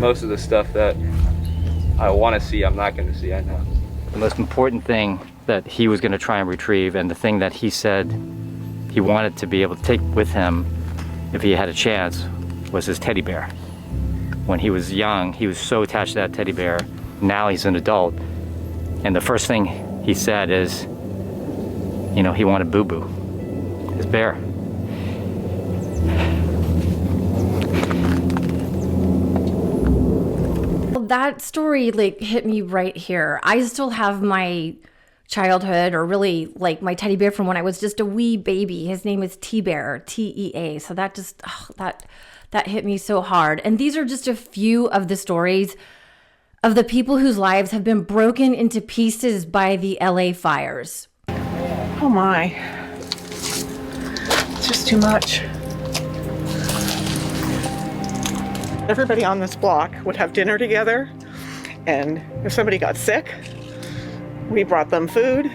most of the stuff that I want to see, I'm not going to see, I know. The most important thing that he was going to try and retrieve, and the thing that he said he wanted to be able to take with him if he had a chance, was his teddy bear. When he was young, he was so attached to that teddy bear. Now he's an adult, and the first thing he said is, you know, he wanted Boo Boo, his bear. That story like hit me right here. I still have my childhood, or really like my teddy bear from when I was just a wee baby. His name is T-Bear, T-E-A. So that just, that hit me so hard. And these are just a few of the stories of the people whose lives have been broken into pieces by the LA fires. Oh my, it's just too much. Everybody on this block would have dinner together, and if somebody got sick, we brought them food.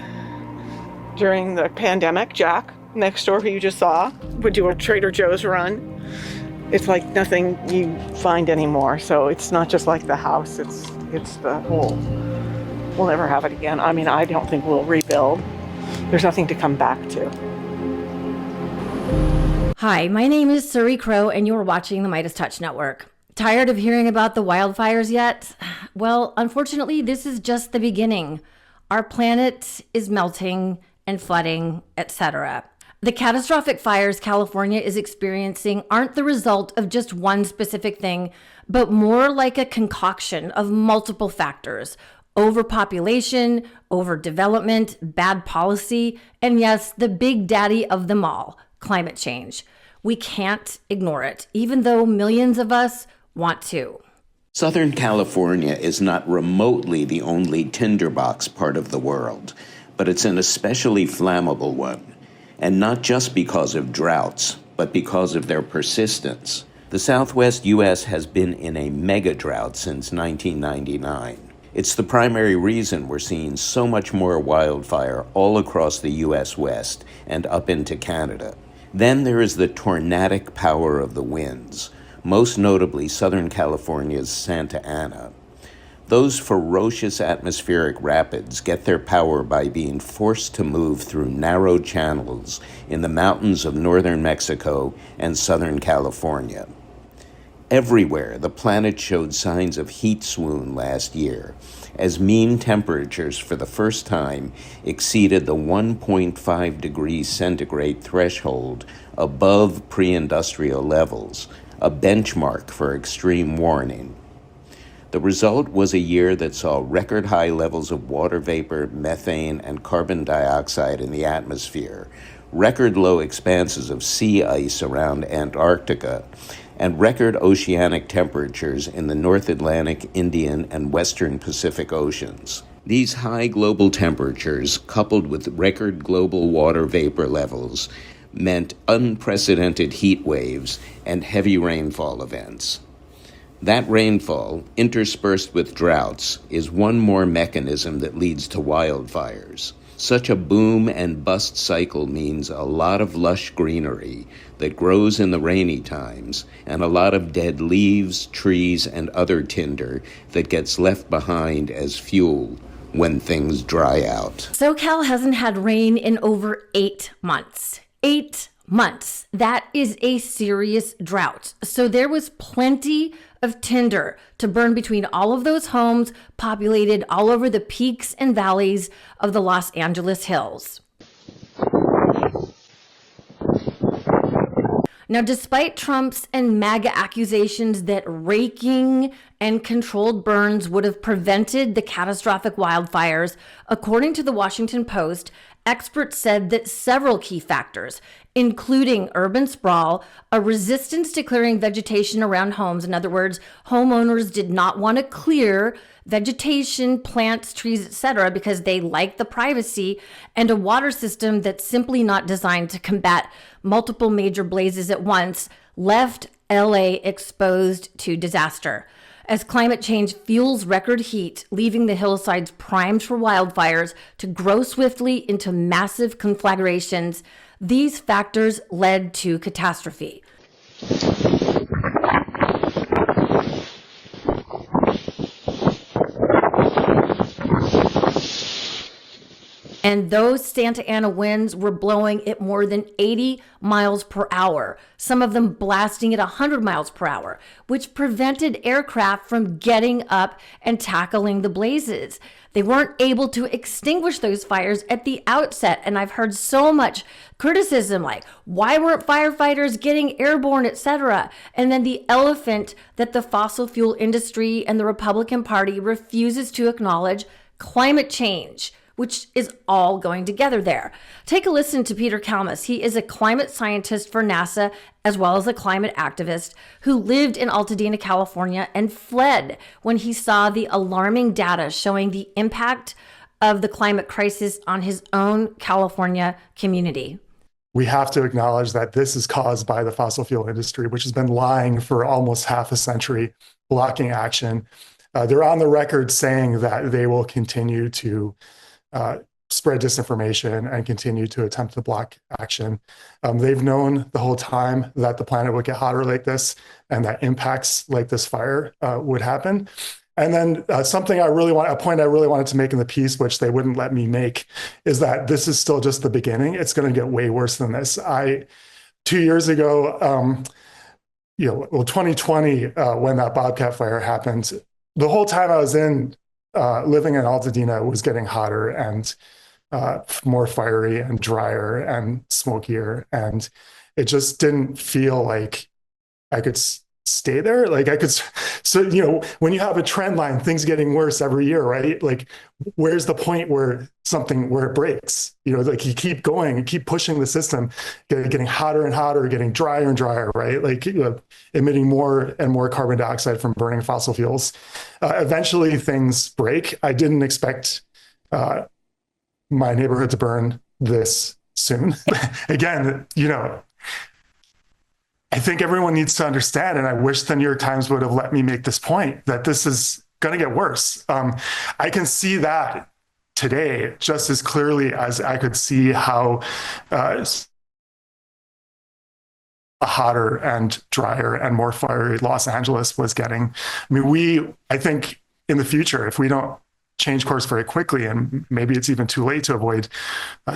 During the pandemic, Jack, next door who you just saw, would do a Trader Joe's run. It's like nothing you find anymore, so it's not just like the house, it's the whole. We'll never have it again. I mean, I don't think we'll rebuild. There's nothing to come back to. Hi, my name is Suri Crowe, and you're watching the MeidasTouch Network. Tired of hearing about the wildfires yet? Well, unfortunately, this is just the beginning. Our planet is melting and flooding, etc. The catastrophic fires California is experiencing aren't the result of just one specific thing, but more like a concoction of multiple factors: overpopulation, overdevelopment, bad policy, and yes, the big daddy of them all, climate change. We can't ignore it, even though millions of us want to. Southern California is not remotely the only tinderbox part of the world, but it's an especially flammable one, and not just because of droughts, but because of their persistence. The Southwest U.S. has been in a mega drought since 1999. It's the primary reason we're seeing so much more wildfire all across the U.S. West and up into Canada. Then there is the tornadic power of the winds, most notably Southern California's Santa Ana. Those ferocious atmospheric rapids get their power by being forced to move through narrow channels in the mountains of northern Mexico and Southern California. Everywhere, the planet showed signs of heat swoon last year, as mean temperatures for the first time exceeded the 1.5 degrees centigrade threshold above pre-industrial levels, a benchmark for extreme warming. The result was a year that saw record high levels of water vapor, methane, and carbon dioxide in the atmosphere, record low expanses of sea ice around Antarctica, and record oceanic temperatures in the North Atlantic, Indian, and Western Pacific Oceans. These high global temperatures, coupled with record global water vapor levels, meant unprecedented heat waves and heavy rainfall events. That rainfall, interspersed with droughts, is one more mechanism that leads to wildfires. Such a boom and bust cycle means a lot of lush greenery that grows in the rainy times, and a lot of dead leaves, trees, and other tinder that gets left behind as fuel when things dry out. SoCal hasn't had rain in over 8 months. 8 months. That is a serious drought. So there was plenty of tinder to burn between all of those homes populated all over the peaks and valleys of the Los Angeles hills. Now, despite Trump's and MAGA accusations that raking and controlled burns would have prevented the catastrophic wildfires, according to the Washington Post, experts said that several key factors, including urban sprawl, a resistance to clearing vegetation around homes. In other words, homeowners did not want to clear vegetation, plants, trees, etc., because they like the privacy, and a water system that's simply not designed to combat multiple major blazes at once, left LA exposed to disaster. As climate change fuels record heat, leaving the hillsides primed for wildfires to grow swiftly into massive conflagrations, these factors led to catastrophe. And those Santa Ana winds were blowing at more than 80 miles per hour, some of them blasting at 100 miles per hour, which prevented aircraft from getting up and tackling the blazes. They weren't able to extinguish those fires at the outset. And I've heard so much criticism like, why weren't firefighters getting airborne, etc.? And then the elephant that the fossil fuel industry and the Republican Party refuses to acknowledge: climate change, which is all going together there. Take a listen to Peter Kalmus. He is a climate scientist for NASA, as well as a climate activist who lived in Altadena, California, and fled when he saw the alarming data showing the impact of the climate crisis on his own California community. We have to acknowledge that this is caused by the fossil fuel industry, which has been lying for almost half a century, blocking action. They're on the record saying that they will continue to spread disinformation and continue to attempt to block action. They've known the whole time that the planet would get hotter like this and that impacts like this fire would happen. And then a point I really wanted to make in the piece, which they wouldn't let me make, is that this is still just the beginning. It's going to get way worse than this. 2 years ago, 2020, when that Bobcat fire happened, the whole time I was living in Altadena, it was getting hotter and more fiery and drier and smokier. And it just didn't feel like I could stay there. Like I could, so, when you have a trend line, things getting worse every year, right? Like, where's the point where it breaks? Like you keep going, you keep pushing the system, getting hotter and hotter, getting drier and drier, right? Like emitting more and more carbon dioxide from burning fossil fuels. Eventually things break. I didn't expect my neighborhood to burn this soon. Again, I think everyone needs to understand, and I wish the New York Times would have let me make this point, that this is going to get worse. I can see that today just as clearly as I could see how hotter and drier and more fiery Los Angeles was getting. I mean, I think in the future, if we don't change course very quickly, and maybe it's even too late to avoid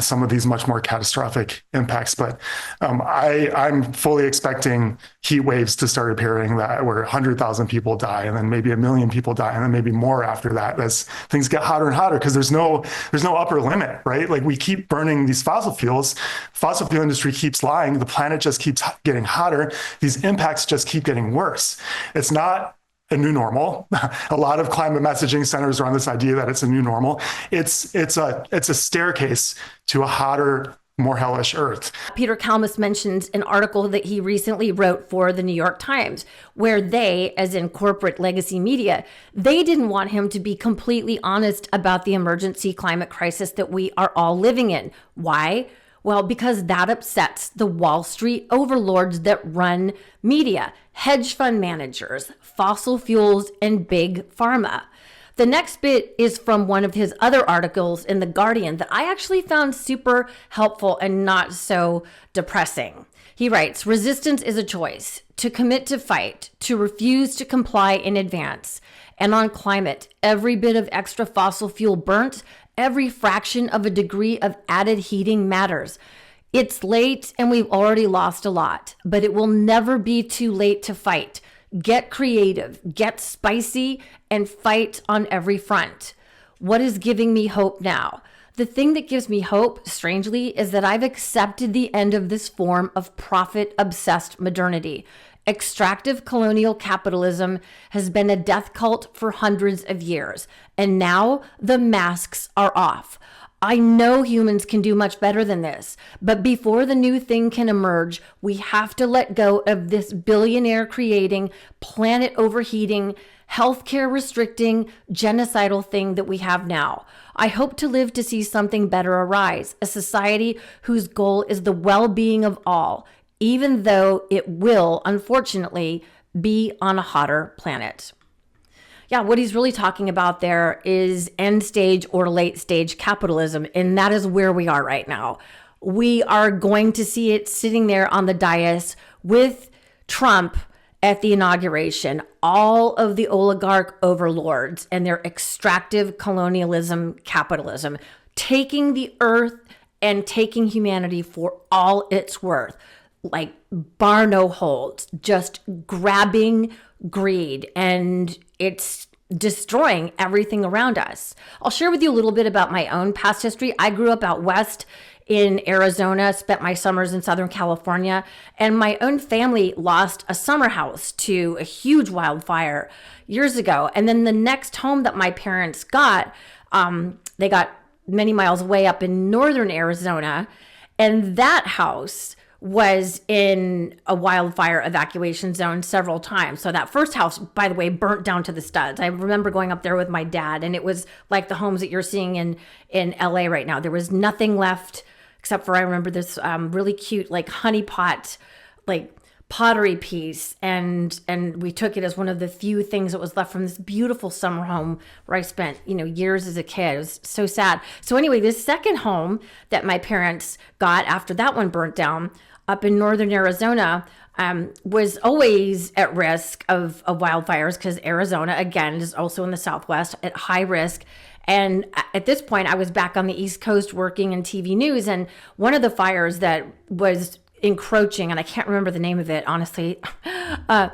some of these much more catastrophic impacts. But I'm fully expecting heat waves to start appearing where 100,000 people die, and then maybe 1 million people die, and then maybe more after that as things get hotter and hotter, because there's no upper limit, right? Like we keep burning these fossil fuels. Fossil fuel industry keeps lying. The planet just keeps getting hotter. These impacts just keep getting worse. It's not a new normal. A lot of climate messaging centers around this idea that it's a new normal. It's a staircase to a hotter, more hellish Earth. Peter Kalmus mentions an article that he recently wrote for the New York Times, where they, as in corporate legacy media, they didn't want him to be completely honest about the emergency climate crisis that we are all living in. Why? Well, because that upsets the Wall Street overlords that run media, hedge fund managers, fossil fuels, and big pharma. The next bit is from one of his other articles in The Guardian that I actually found super helpful and not so depressing. He writes, "Resistance is a choice: to commit to fight, to refuse to comply in advance. And on climate, every bit of extra fossil fuel burnt, every fraction of a degree of added heating matters. It's late and we've already lost a lot, but it will never be too late to fight. Get creative, get spicy, and fight on every front." What is giving me hope now? The thing that gives me hope, strangely, is that I've accepted the end of this form of profit-obsessed modernity. Extractive colonial capitalism has been a death cult for hundreds of years, and now the masks are off. I know humans can do much better than this, but before the new thing can emerge, we have to let go of this billionaire creating, planet overheating, healthcare restricting, genocidal thing that we have now. I hope to live to see something better arise, a society whose goal is the well-being of all, even though it will, unfortunately, be on a hotter planet. Yeah, what he's really talking about there is end stage or late stage capitalism, and that is where we are right now. We are going to see it sitting there on the dais with Trump at the inauguration, all of the oligarch overlords and their extractive colonialism capitalism taking the earth and taking humanity for all it's worth, like bar no holds, just grabbing greed, and it's destroying everything around us. I'll share with you a little bit about my own past history. I grew up out west in Arizona, spent my summers in Southern California, and my own family lost a summer house to a huge wildfire years ago. And then the next home that my parents got, they got many miles away up in northern Arizona, and that house was in a wildfire evacuation zone several times. So that first house, by the way, burnt down to the studs. I remember going up there with my dad, and it was like the homes that you're seeing in LA right now. There was nothing left except for, I remember this really cute like honey pot, like pottery piece, and we took it as one of the few things that was left from this beautiful summer home where I spent years as a kid. It was so sad. So anyway, this second home that my parents got after that one burnt down up in northern Arizona was always at risk of wildfires, because Arizona, again, is also in the Southwest at high risk. And at this point, I was back on the East Coast working in TV news, and one of the fires that was encroaching, and I can't remember the name of it, honestly. I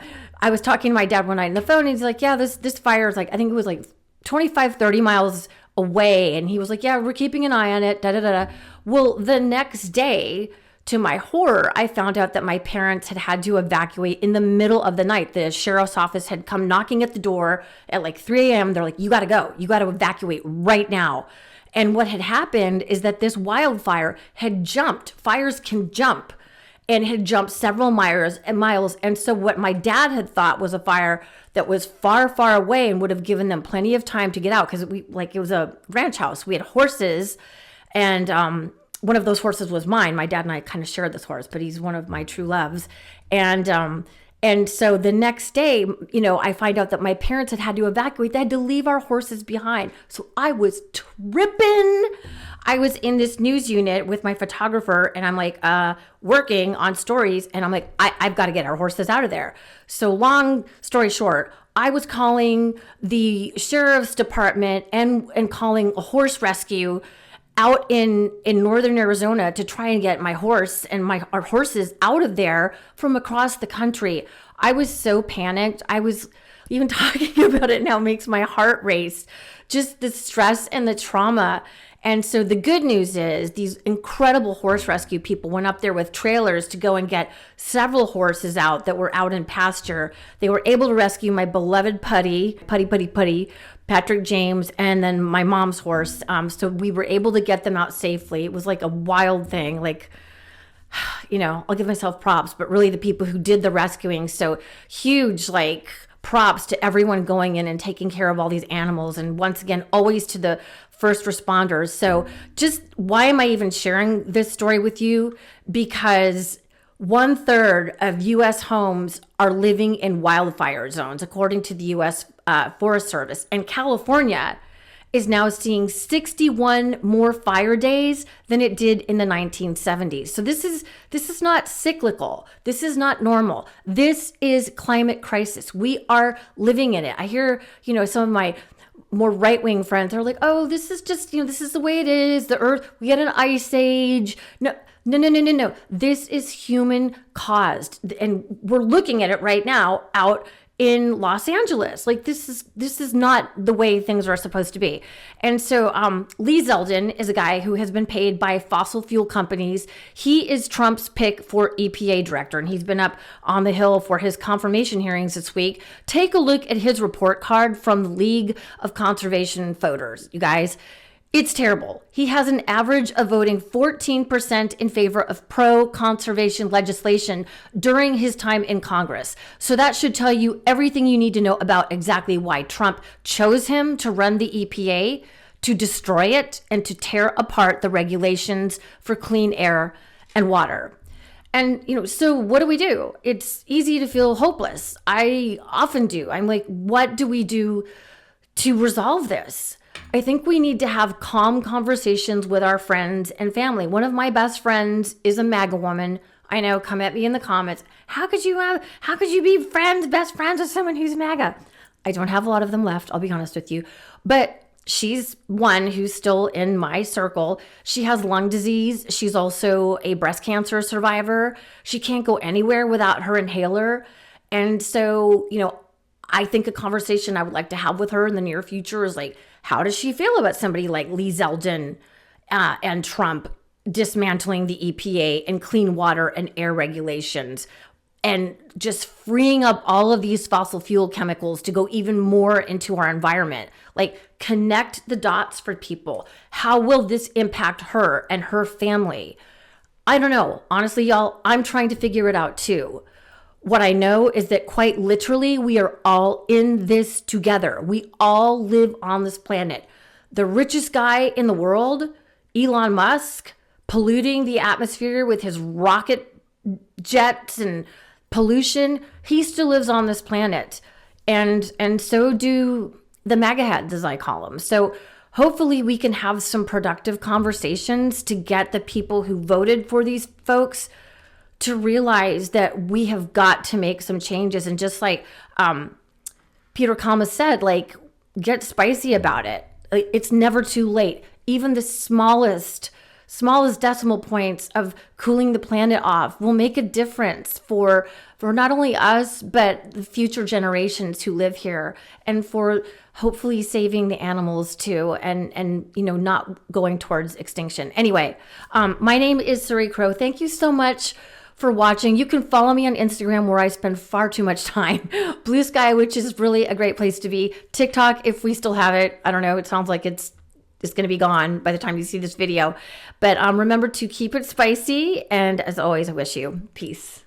was talking to my dad one night on the phone, and he's like, yeah, this fire is like, I think it was like 25, 30 miles away. And he was like, yeah, we're keeping an eye on it, da da da da. Well, the next day, to my horror, I found out that my parents had to evacuate in the middle of the night. The sheriff's office had come knocking at the door at like 3 a.m. They're like, you got to go. You got to evacuate right now. And what had happened is that this wildfire had jumped. Fires can jump, and had jumped several miles. And so what my dad had thought was a fire that was far, far away and would have given them plenty of time to get out, because it was a ranch house. We had horses, and one of those horses was mine. My dad and I kind of shared this horse, but he's one of my true loves. And so the next day, I find out that my parents had to evacuate. They had to leave our horses behind. So I was tripping. I was in this news unit with my photographer, and I'm like working on stories, and I'm like, I've got to get our horses out of there. So long story short, I was calling the sheriff's department and calling a horse rescue out in northern Arizona to try and get my horse and our horses out of there from across the country. I was so panicked. I was even talking about it now makes my heart race. Just the stress and the trauma. And so the good news is these incredible horse rescue people went up there with trailers to go and get several horses out that were out in pasture. They were able to rescue my beloved Putty, Patrick James, and then my mom's horse. So we were able to get them out safely. It was like a wild thing. Like, I'll give myself props, but really the people who did the rescuing. So huge, props to everyone going in and taking care of all these animals. And once again, always to the first responders. So just why am I even sharing this story with you? Because 1/3 of U.S. homes are living in wildfire zones, according to the U.S. Forest Service. And California is now seeing 61 more fire days than it did in the 1970s. So this is not cyclical. This is not normal. This is climate crisis. We are living in it. I hear, some of my more right-wing friends are like, oh, this is just, this is the way it is. The earth, we had an ice age. No. This is human caused. And we're looking at it right now out in Los Angeles. This is not the way things are supposed to be. And so Lee Zeldin is a guy who has been paid by fossil fuel companies. He is Trump's pick for EPA director, and he's been up on the Hill for his confirmation hearings this week. Take a look at his report card from the League of Conservation Voters, you guys. It's terrible. He has an average of voting 14% in favor of pro-conservation legislation during his time in Congress. So that should tell you everything you need to know about exactly why Trump chose him to run the EPA, to destroy it, and to tear apart the regulations for clean air and water. And, so what do? It's easy to feel hopeless. I often do. I'm like, what do we do to resolve this? I think we need to have calm conversations with our friends and family. One of my best friends is a MAGA woman. I know, come at me in the comments. How could you be best friends with someone who's MAGA? I don't have a lot of them left, I'll be honest with you. But she's one who's still in my circle. She has lung disease. She's also a breast cancer survivor. She can't go anywhere without her inhaler. And so, I think a conversation I would like to have with her in the near future is like, how does she feel about somebody like Lee Zeldin and Trump dismantling the EPA and clean water and air regulations and just freeing up all of these fossil fuel chemicals to go even more into our environment? Like, connect the dots for people. How will this impact her and her family? I don't know. Honestly, y'all, I'm trying to figure it out too. What I know is that quite literally, we are all in this together. We all live on this planet. The richest guy in the world, Elon Musk, polluting the atmosphere with his rocket jets and pollution, he still lives on this planet. And so do the MAGA heads, as I call them. So hopefully we can have some productive conversations to get the people who voted for these folks to realize that we have got to make some changes. And just like Peter Kama said, like, get spicy about it. Like, it's never too late. Even the smallest decimal points of cooling the planet off will make a difference for not only us, but the future generations who live here, and for hopefully saving the animals too, and not going towards extinction. Anyway, my name is Suri Crowe. Thank you so much for watching. You can follow me on Instagram, where I spend far too much time. Blue Sky, which is really a great place to be. TikTok, if we still have it. I don't know. It sounds like it's going to be gone by the time you see this video. But remember to keep it spicy. And as always, I wish you peace.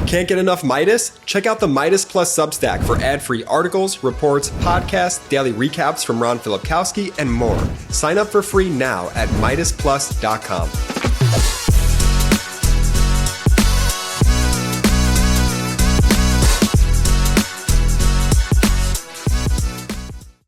Can't get enough Meidas? Check out the Meidas Plus Substack for ad-free articles, reports, podcasts, daily recaps from Ron Filipkowski, and more. Sign up for free now at MeidasPlus.com.